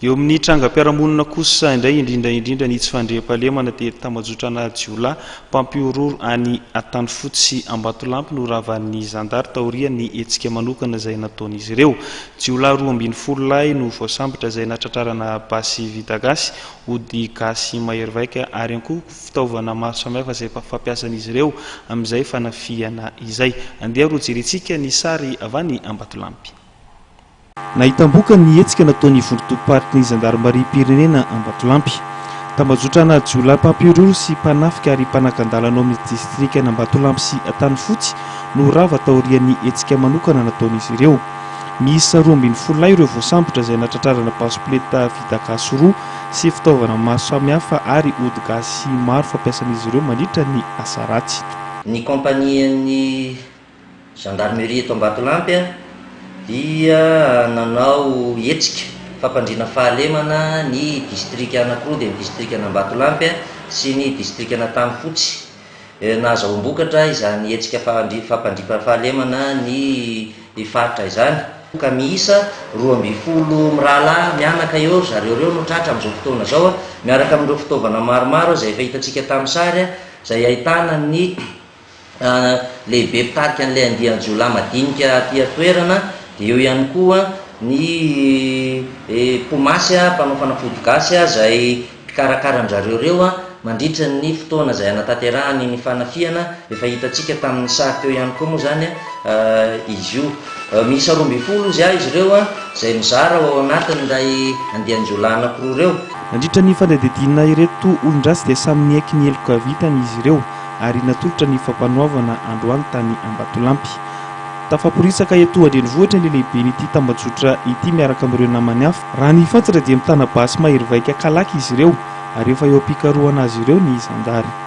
eo amin'ny trangam-piarahamonina kosa indray indrindra ny tsy fandriam-pahalemana dia tamajotrana jiola mpampiororo any Antany Fotsy Ambatolampy no ravan'ny zandary taoria ny hetsika manokana izay nataon'izy ireo. Jiola 12 lahy no voasambotra izay natratrarana basy vita gasy, ody gasy mahery vaika ary ihany koa fitaovana maro samihafa izay fampiasan'izy ireo amin'izay fanafiana izay. Andeha rojerentsika ny sary avy any Ambatolampy. Nahitam-boka ny hetsika nataon'ny vondrotom-paritry ny zandarmarim-pirenena Ambatolampy. Tambazotrana jiola mpampiororo sy mpanafika ary mpanakandalana amin'ny distrikana Ambatolampy sy Antany Fotsy no rava taorian'ny hetsika manokana nataon'izy ireo. Miisa 12 lahy ireo voasambotra izay natratrarana basipleta vita gasy roa sy fitaovana maro samihafa ary ody gasy maro fampiasan'izy ireo mandritra ny asa ratsy. Ny kompanian'ny gendarmerie eto Ambatolampy dia nanao hetsika fampandriana fahalemana ny distrika anankiroa dia ny distrika Ambatolampy sy ny distrika Antany Fotsy. Nahazoam-bokatra izany hetsika fampandriana fahalemana ny faritra izany ka miisa 12 mirahalahy mianaka eo zareo reo no tratra amin'izao fotoana zao miaraka amin'ireo fitaovana maromaro izay efa hitantsika tamin'ny sary izay ahitana ny lehibe mpitarika an'ilay andian-jiola madinika aty toerana, dia eo ihany koa ny pomasy mpanao fanafody gasy izay mpikarakara-njareo reo mandritra ny fotoana izay anatanterahany ny fanafiana efa hitantsika tamin'ny sary teo ihany koa moa zany izy io. Miisa 12 izy ireo izay mizara ao anatin'ilay andian-jiola anankiroa reo. Nandritra ny fanadidinina ireto olon-drasy dia samy nieky ny heloka vitany izy ireo ary natolotra ny fampanoavana androany tany Ambatolampy. Tafaporisaka eto andrenivohitra ny lehibe n'ity tambajotra ity miaraka amin'ireo namany hafa. Raha ny fantatra dia mitana basy mahery vaika kalaky izy ireo ary efa eo am-pikarohana azy ireo ny zandary.